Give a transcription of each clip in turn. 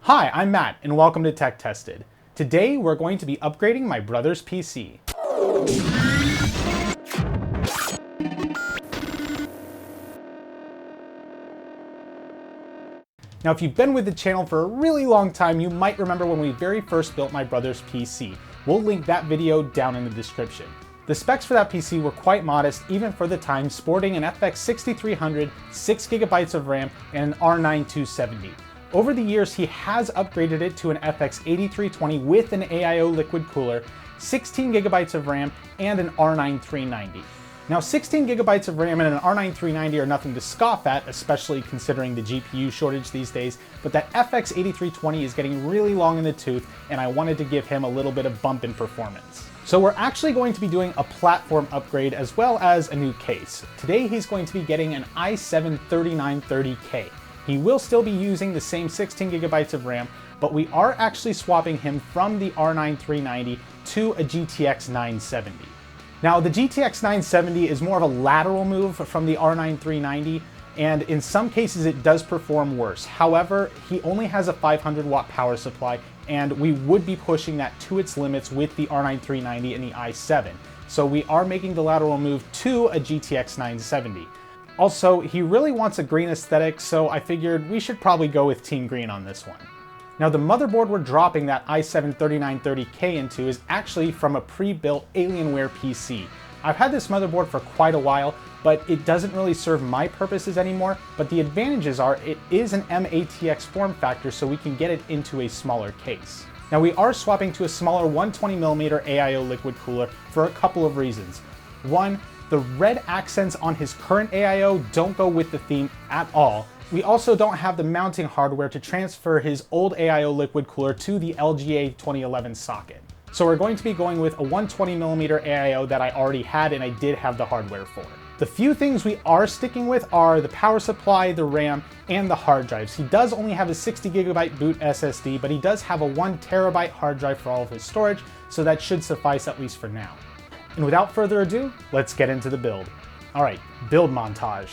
Hi, I'm Matt, and welcome to Tech Tested. Today, we're going to be upgrading my brother's PC. Now, if you've been with the channel for a really long time, you might remember when we very first built my brother's PC. We'll link that video down in the description. The specs for that PC were quite modest, even for the time, sporting an FX 6300, 6GB of RAM, and an R9 270. Over the years, he has upgraded it to an FX 8320 with an AIO liquid cooler, 16GB of RAM, and an R9 390. Now, 16GB of RAM and an R9 390 are nothing to scoff at, especially considering the GPU shortage these days, but that FX 8320 is getting really long in the tooth, and I wanted to give him a little bit of bump in performance. So we're actually going to be doing a platform upgrade as well as a new case. Today, he's going to be getting an i7 3930K. He will still be using the same 16GB of RAM, but we are actually swapping him from the R9 390 to a GTX 970. Now, the GTX 970 is more of a lateral move from the R9 390, and in some cases it does perform worse. However, he only has a 500 watt power supply, and we would be pushing that to its limits with the R9 390 and the i7. So we are making the lateral move to a GTX 970. Also, he really wants a green aesthetic, so I figured we should probably go with Team Green on this one. Now, the motherboard we're dropping that i7 3930K into is actually from a pre-built Alienware PC. I've had this motherboard for quite a while, but it doesn't really serve my purposes anymore, but the advantages are it is an M-ATX form factor, so we can get it into a smaller case. Now, we are swapping to a smaller 120mm AIO liquid cooler for a couple of reasons. One, the red accents on his current AIO don't go with the theme at all. We also don't have the mounting hardware to transfer his old AIO liquid cooler to the LGA 2011 socket. So we're going to be going with a 120mm AIO that I already had and I did have the hardware for. The few things we are sticking with are the power supply, the RAM, and the hard drives. He does only have a 60GB boot SSD, but he does have a 1TB hard drive for all of his storage, so that should suffice at least for now. And without further ado, let's get into the build. All right, build montage.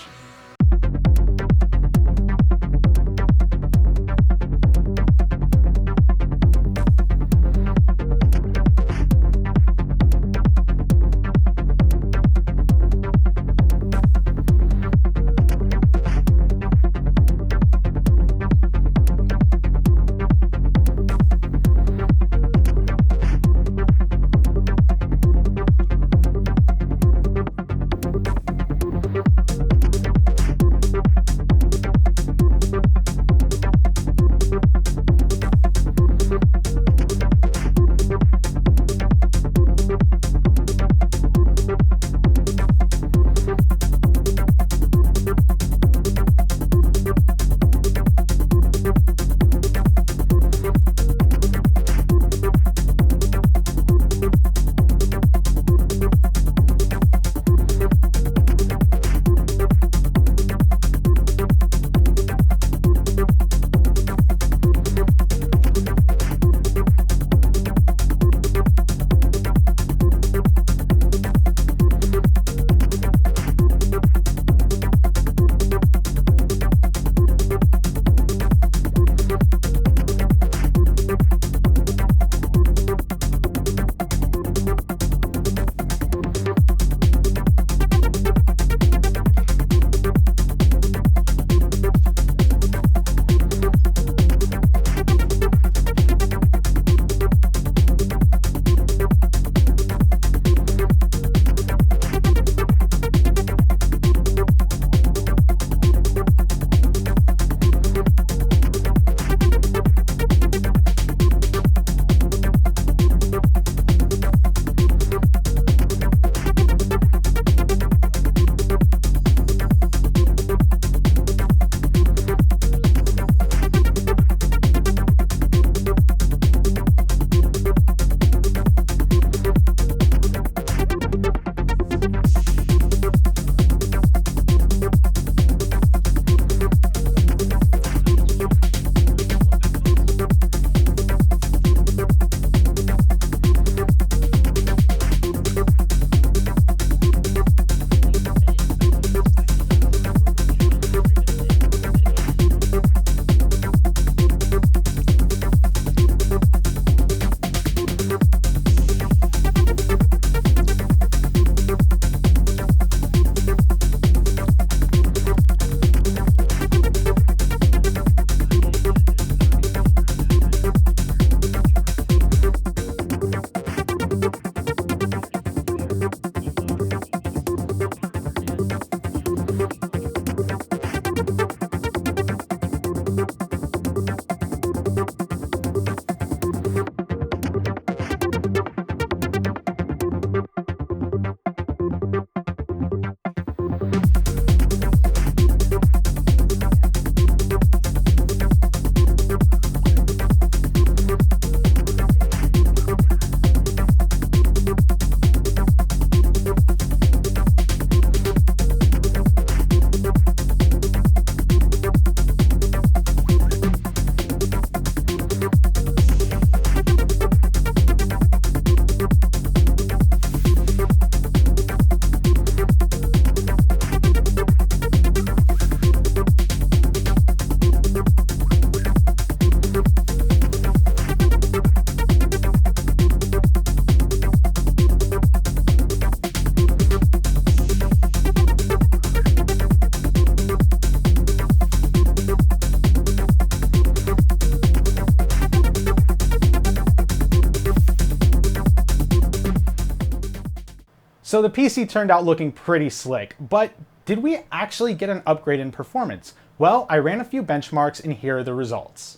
So the PC turned out looking pretty slick, but did we actually get an upgrade in performance? Well, I ran a few benchmarks and here are the results.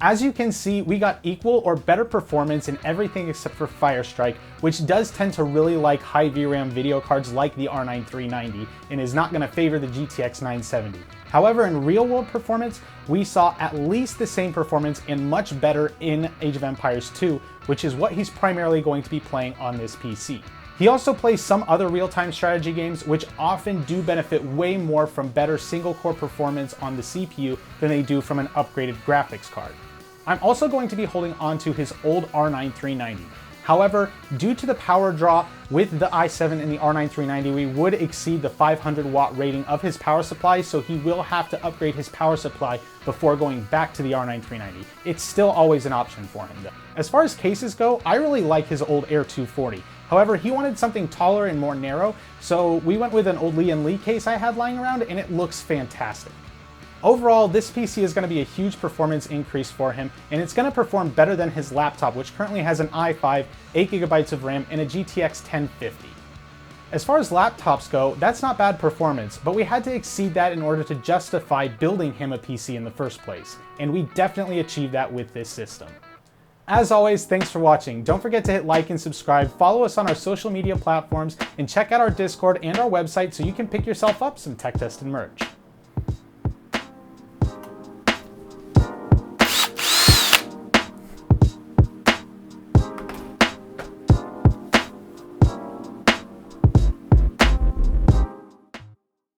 As you can see, we got equal or better performance in everything except for Firestrike, which does tend to really like high VRAM video cards like the R9 390 and is not going to favor the GTX 970. However, in real-world performance, we saw at least the same performance and much better in Age of Empires 2, which is what he's primarily going to be playing on this PC. He also plays some other real-time strategy games, which often do benefit way more from better single-core performance on the CPU than they do from an upgraded graphics card. I'm also going to be holding on to his old R9 390. However, due to the power draw with the i7 and the R9 390, we would exceed the 500 watt rating of his power supply, so he will have to upgrade his power supply before going back to the R9 390. It's still always an option for him though. As far as cases go, I really like his old Air 240. However, he wanted something taller and more narrow, so we went with an old Lee & Lee case I had lying around, and it looks fantastic. Overall, this PC is going to be a huge performance increase for him, and it's going to perform better than his laptop, which currently has an i5, 8GB of RAM, and a GTX 1050. As far as laptops go, that's not bad performance, but we had to exceed that in order to justify building him a PC in the first place, and we definitely achieved that with this system. As always, thanks for watching. Don't forget to hit like and subscribe, follow us on our social media platforms, and check out our Discord and our website so you can pick yourself up some tech tested merch.